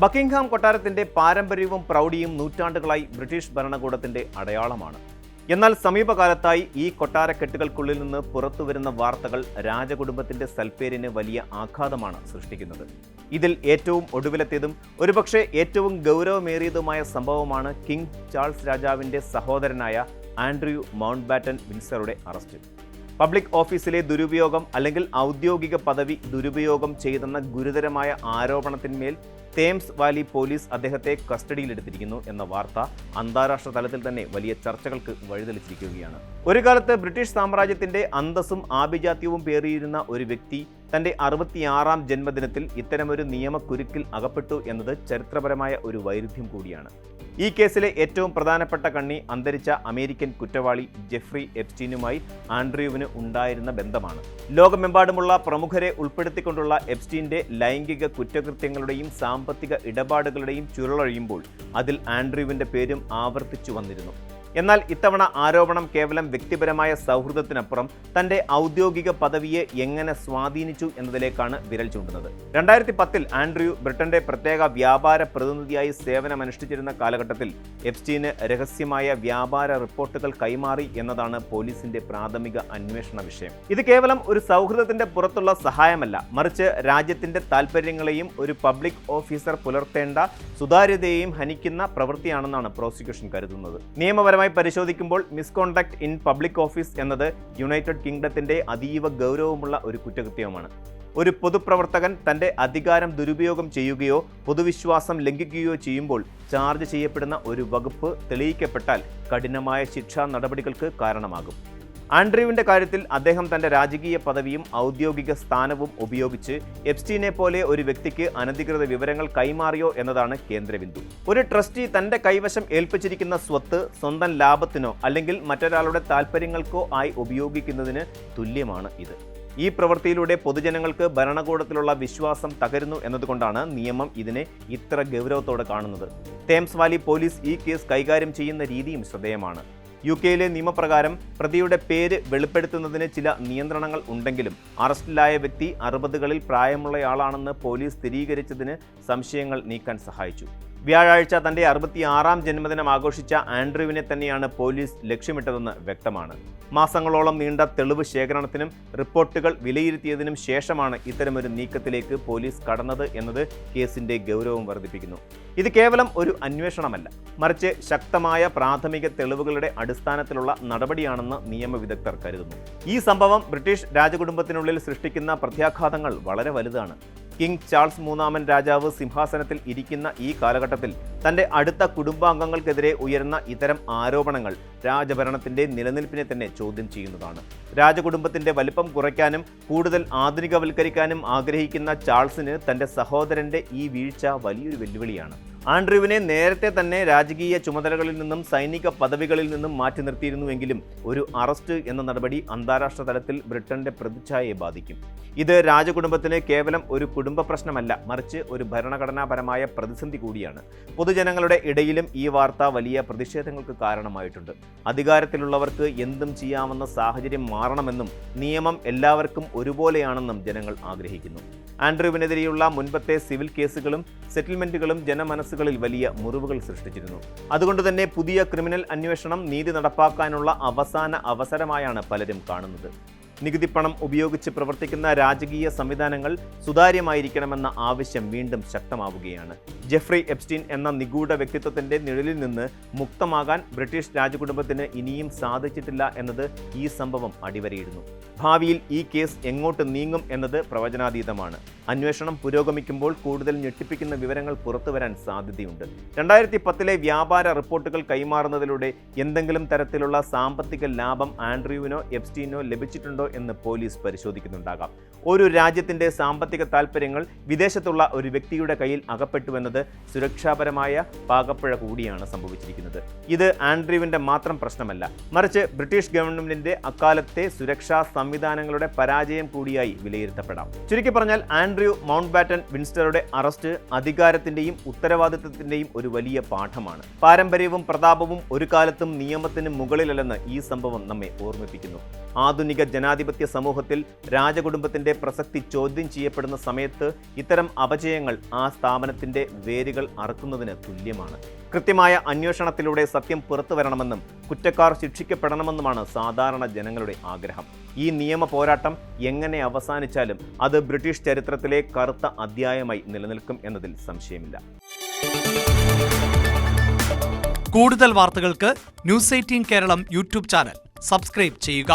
Buckingham കൊട്ടാരത്തിന്റെ പാരമ്പര്യവും പ്രൗഢിയും നൂറ്റാണ്ടുകളായി ബ്രിട്ടീഷ് ഭരണകൂടത്തിന്റെ അടയാളമാണ്. എന്നാൽ സമീപകാലത്തായി ഈ കൊട്ടാരക്കെട്ടുകൾക്കുള്ളിൽ നിന്ന് പുറത്തുവരുന്ന വാർത്തകൾ രാജകുടുംബത്തിന്റെ സൽപ്പേരിന് വലിയ ആഘാതമാണ് സൃഷ്ടിക്കുന്നത്. ഇതിൽ ഏറ്റവും ഒടുവിലത്തേതും ഒരുപക്ഷെ ഏറ്റവും ഗൗരവമേറിയതുമായ സംഭവമാണ് കിങ് ചാൾസ് രാജാവിന്റെ സഹോദരനായ ആൻഡ്രൂ മൗണ്ട്ബാറ്റൻ വിൻസറുടെ അറസ്റ്റ്. പബ്ലിക് ഓഫീസിലെ ദുരുപയോഗം അല്ലെങ്കിൽ ഔദ്യോഗിക പദവി ദുരുപയോഗം ചെയ്തെന്ന ഗുരുതരമായ ആരോപണത്തിന്മേൽ തേംസ് വാലി പോലീസ് അദ്ദേഹത്തെ കസ്റ്റഡിയിലെടുത്തിരിക്കുന്നു എന്ന വാർത്ത അന്താരാഷ്ട്ര തലത്തിൽ തന്നെ വലിയ ചർച്ചകൾക്ക് വഴിതെളിച്ചിരിക്കുകയാണ്. ഒരു കാലത്ത് ബ്രിട്ടീഷ് സാമ്രാജ്യത്തിന്റെ അന്തസ്സും ആഭിജാത്യവും പേറിയിരുന്ന ഒരു വ്യക്തി തന്റെ 66ാം ജന്മദിനത്തിൽ ഇത്തരമൊരു നിയമക്കുരുക്കിൽ അകപ്പെട്ടു എന്നത് ചരിത്രപരമായ ഒരു വൈരുദ്ധ്യം കൂടിയാണ്. ഈ കേസിലെ ഏറ്റവും പ്രധാനപ്പെട്ട കണ്ണി അന്തരിച്ച അമേരിക്കൻ കുറ്റവാളി ജെഫ്രി എപ്സ്റ്റീനുമായി ആൻഡ്രൂവിന് ഉണ്ടായിരുന്ന ബന്ധമാണ്. ലോകമെമ്പാടുമുള്ള പ്രമുഖരെ ഉൾപ്പെടുത്തിക്കൊണ്ടുള്ള എപ്സ്റ്റീന്റെ ലൈംഗിക കുറ്റകൃത്യങ്ങളുടെയും സാമ്പത്തിക ഇടപാടുകളുടെയും ചുരുളഴിയുമ്പോൾ അതിൽ ആൻഡ്രൂവിന്റെ പേരും ആവർത്തിച്ചു വന്നിരുന്നു. എന്നാൽ ഇത്തവണ ആരോപണം കേവലം വ്യക്തിപരമായ സൗഹൃദത്തിനപ്പുറം തന്റെ ഔദ്യോഗിക പദവിയെ എങ്ങനെ സ്വാധീനിച്ചു എന്നതിലേക്കാണ് വിരൽ ചൂണ്ടുന്നത്. 2010-ൽ ആൻഡ്രൂ ബ്രിട്ടന്റെ പ്രത്യേക വ്യാപാര പ്രതിനിധിയായി സേവനമനുഷ്ഠിച്ചിരുന്ന കാലഘട്ടത്തിൽ എപ്സ്റ്റീന് രഹസ്യമായ വ്യാപാര റിപ്പോർട്ടുകൾ കൈമാറി എന്നതാണ് പോലീസിന്റെ പ്രാഥമിക അന്വേഷണ വിഷയം. ഇത് കേവലം ഒരു സൗഹൃദത്തിന്റെ പുറത്തുള്ള സഹായമല്ല, മറിച്ച് രാജ്യത്തിന്റെ താൽപര്യങ്ങളെയും ഒരു പബ്ലിക് ഓഫീസർ പുലർത്തേണ്ട സുതാര്യതയെയും ഹനിക്കുന്ന പ്രവൃത്തിയാണെന്നാണ് പ്രോസിക്യൂഷൻ കരുതുന്നത്. നിയമപരമായി പരിശോധിക്കുമ്പോൾ മിസ്കോണ്ടക്ട് ഇൻ പബ്ലിക് ഓഫീസ് എന്നത് യുണൈറ്റഡ് കിങ്ഡത്തിന്റെ അതീവ ഗൗരവമുള്ള ഒരു കുറ്റകൃത്യമാണ്. ഒരു പൊതുപ്രവർത്തകൻ തന്റെ അധികാരം ദുരുപയോഗം ചെയ്യുകയോ പൊതുവിശ്വാസം ലംഘിക്കുകയോ ചെയ്യുമ്പോൾ ചാർജ് ചെയ്യപ്പെടുന്ന ഒരു വകുപ്പ് തെളിയിക്കപ്പെട്ടാൽ കഠിനമായ ശിക്ഷാ നടപടികൾക്ക് കാരണമാകും. ആൻഡ്രൂവിന്റെ കാര്യത്തിൽ അദ്ദേഹം തന്റെ രാജകീയ പദവിയും ഔദ്യോഗിക സ്ഥാനവും ഉപയോഗിച്ച് എപ്സ്റ്റീനെ പോലെ ഒരു വ്യക്തിക്ക് അനധികൃത വിവരങ്ങൾ കൈമാറിയോ എന്നതാണ് കേന്ദ്രബിന്ദു. ഒരു ട്രസ്റ്റി തന്റെ കൈവശം ഏൽപ്പിച്ചിരിക്കുന്ന സ്വത്ത് സ്വന്തം ലാഭത്തിനോ അല്ലെങ്കിൽ മറ്റൊരാളുടെ താൽപ്പര്യങ്ങൾക്കോ ആയി ഉപയോഗിക്കുന്നതിന് തുല്യമാണ് ഇത്. ഈ പ്രവൃത്തിയിലൂടെ പൊതുജനങ്ങൾക്ക് ഭരണകൂടത്തിലുള്ള വിശ്വാസം തകരുന്നു എന്നതുകൊണ്ടാണ് നിയമം ഇതിനെ ഇത്ര ഗൗരവത്തോടെ കാണുന്നത്. തേംസ് വാലി പോലീസ് ഈ കേസ് കൈകാര്യം ചെയ്യുന്ന രീതിയും ശ്രദ്ധേയമാണ്. UK-യിലെ നിയമപ്രകാരം പ്രതിയുടെ പേര് വെളിപ്പെടുത്തുന്നതിന് ചില നിയന്ത്രണങ്ങൾ ഉണ്ടെങ്കിലും അറസ്റ്റിലായ വ്യക്തി 60കളിൽ പ്രായമുള്ളയാളാണെന്ന് പോലീസ് സ്ഥിരീകരിച്ചതിന് സംശയങ്ങൾ നീക്കാൻ സഹായിച്ചു. വ്യാഴാഴ്ച തന്റെ 66ാം ജന്മദിനം ആഘോഷിച്ച ആൻഡ്രൂവിനെ തന്നെയാണ് പോലീസ് ലക്ഷ്യമിട്ടതെന്ന് വ്യക്തമാണ്. മാസങ്ങളോളം നീണ്ട തെളിവ് ശേഖരണത്തിനും റിപ്പോർട്ടുകൾ വിലയിരുത്തിയതിനും ശേഷമാണ് ഇത്തരമൊരു നീക്കത്തിലേക്ക് പോലീസ് കടന്നത് എന്നത് കേസിന്റെ ഗൗരവം വർദ്ധിപ്പിക്കുന്നു. ഇത് കേവലം ഒരു അന്വേഷണമല്ല, മറിച്ച് ശക്തമായ പ്രാഥമിക തെളിവുകളുടെ അടിസ്ഥാനത്തിലുള്ള നടപടിയാണെന്ന് നിയമവിദഗ്ധർ കരുതുന്നു. ഈ സംഭവം ബ്രിട്ടീഷ് രാജകുടുംബത്തിനുള്ളിൽ സൃഷ്ടിക്കുന്ന പ്രത്യാഘാതങ്ങൾ വളരെ വലുതാണ്. കിങ് ചാൾസ് മൂന്നാമൻ രാജാവ് സിംഹാസനത്തിൽ ഇരിക്കുന്ന ഈ കാലഘട്ടത്തിൽ തന്റെ അടുത്ത കുടുംബാംഗങ്ങൾക്കെതിരെ ഉയർന്ന ഇത്തരം ആരോപണങ്ങൾ രാജഭരണത്തിന്റെ നിലനിൽപ്പിനെ തന്നെ ചോദ്യം ചെയ്യുന്നതാണ്. രാജകുടുംബത്തിന്റെ വലിപ്പം കുറയ്ക്കാനും കൂടുതൽ ആധുനികവൽക്കരിക്കാനും ആഗ്രഹിക്കുന്ന ചാൾസിന് തന്റെ സഹോദരന്റെ ഈ വീഴ്ച വലിയൊരു വെല്ലുവിളിയാണ്. ആൻഡ്രൂവിനെ നേരത്തെ തന്നെ രാജകീയ ചുമതലകളിൽ നിന്നും സൈനിക പദവികളിൽ നിന്നും മാറ്റി നിർത്തിയിരുന്നുവെങ്കിലും ഒരു അറസ്റ്റ് എന്ന നടപടി അന്താരാഷ്ട്ര തലത്തിൽ ബ്രിട്ടന്റെ പ്രതിച്ഛായയെ ബാധിക്കും. ഇത് രാജകുടുംബത്തിന് കേവലം ഒരു കുടുംബ പ്രശ്നമല്ല, മറിച്ച് ഒരു ഭരണഘടനാപരമായ പ്രതിസന്ധി കൂടിയാണ്. പൊതുജനങ്ങളുടെ ഇടയിലും ഈ വാർത്ത വലിയ പ്രതിഷേധങ്ങൾക്ക് കാരണമായിട്ടുണ്ട്. അധികാരത്തിലുള്ളവർക്ക് എന്തും ചെയ്യാമെന്ന സാഹചര്യം മാറണമെന്നും നിയമം എല്ലാവർക്കും ഒരുപോലെയാണെന്നും ജനങ്ങൾ ആഗ്രഹിക്കുന്നു. ആൻഡ്രൂവിനെതിരെയുള്ള മുൻപത്തെ സിവിൽ കേസുകളും സെറ്റിൽമെന്റുകളും ജനമനസ്സുകളിൽ വലിയ മുറിവുകൾ സൃഷ്ടിച്ചിരുന്നു. അതുകൊണ്ട് തന്നെ പുതിയ ക്രിമിനൽ അന്വേഷണം നീതി നടപ്പാക്കാനുള്ള അവസാന അവസരമായാണ് പലരും കാണുന്നത്. നികുതിപ്പണം ഉപയോഗിച്ച് പ്രവർത്തിക്കുന്ന രാജകീയ സംവിധാനങ്ങൾ സുതാര്യമായിരിക്കണമെന്ന ആവശ്യം വീണ്ടും ശക്തമാവുകയാണ്. ജെഫ്രി എപ്സ്റ്റീൻ എന്ന നിഗൂഢ വ്യക്തിത്വത്തിന്റെ നിഴലിൽ നിന്ന് മുക്തമാകാൻ ബ്രിട്ടീഷ് രാജകുടുംബത്തിന് ഇനിയും സാധിച്ചിട്ടില്ല എന്നത് ഈ സംഭവം അടിവരയിടുന്നു. ഭാവിയിൽ ഈ കേസ് എങ്ങോട്ട് നീങ്ങും എന്നത് പ്രവചനാതീതമാണ്. അന്വേഷണം പുരോഗമിക്കുമ്പോൾ കൂടുതൽ ഞെട്ടിപ്പിക്കുന്ന വിവരങ്ങൾ പുറത്തുവരാൻ സാധ്യതയുണ്ട്. 2010-ലെ വ്യാപാര റിപ്പോർട്ടുകൾ കൈമാറുന്നതിലൂടെ എന്തെങ്കിലും തരത്തിലുള്ള സാമ്പത്തിക ലാഭം ആൻഡ്രൂവിനോ എപ്സ്റ്റീനോ ലഭിച്ചിട്ടുണ്ടോ എന്ന് പോലീസ് പരിശോധിക്കുന്നുണ്ടാകാം. ഒരു രാജ്യത്തിന്റെ സാമ്പത്തിക താൽപ്പര്യങ്ങൾ വിദേശത്തുള്ള ഒരു വ്യക്തിയുടെ കയ്യിൽ അകപ്പെട്ടുവെന്നത് സുരക്ഷാപരമായ പാകപ്പിഴ കൂടിയാണ് സംഭവിച്ചിരിക്കുന്നത്. ഇത് ആൻഡ്രൂവിന്റെ മാത്രം പ്രശ്നമല്ല, മറിച്ച് ബ്രിട്ടീഷ് ഗവൺമെന്റിന്റെ അക്കാലത്തെ സുരക്ഷാ സംവിധാനങ്ങളുടെ പരാജയം കൂടിയായി വിലയിരുത്തപ്പെടാം. ചുരുക്കി പറഞ്ഞാൽ ആൻഡ്രൂ മൗണ്ട്ബാറ്റൻ വിൻസ്റ്ററുടെ അറസ്റ്റ് അധികാരത്തിന്റെയും ഉത്തരവാദിത്തത്തിന്റെയും ഒരു വലിയ പാഠമാണ്. പാരമ്പര്യവും പ്രതാപവും ഒരു കാലത്തും നിയമത്തിന് മുകളിലല്ലെന്ന് ഈ സംഭവം നമ്മെ ഓർമ്മിപ്പിക്കുന്നു. ആധുനിക ജനാധിപത്യ സമൂഹത്തിൽ രാജകുടുംബത്തിന്റെ പ്രസക്തി ചോദ്യം ചെയ്യപ്പെടുന്ന സമയത്ത് ഇത്തരം അപജയങ്ങൾ ആ സ്ഥാപനത്തിന്റെ വേരുകൾ അറുക്കുന്നതിന് തുല്യമാണ്. കൃത്യമായ അന്വേഷണത്തിലൂടെ സത്യം പുറത്തു വരണമെന്നും കുറ്റക്കാർ ശിക്ഷിക്കപ്പെടണമെന്നുമാണ് സാധാരണ ജനങ്ങളുടെ ആഗ്രഹം. ഈ നിയമ പോരാട്ടം എങ്ങനെ അവസാനിച്ചാലും അത് ബ്രിട്ടീഷ് ചരിത്രത്തിലെ കറുത്ത അധ്യായമായി നിലനിൽക്കും എന്നതിൽ സംശയമില്ല. കൂടുതൽ വാർത്തകൾക്ക് news 18 Keralam YouTube channel subscribe ചെയ്യുക.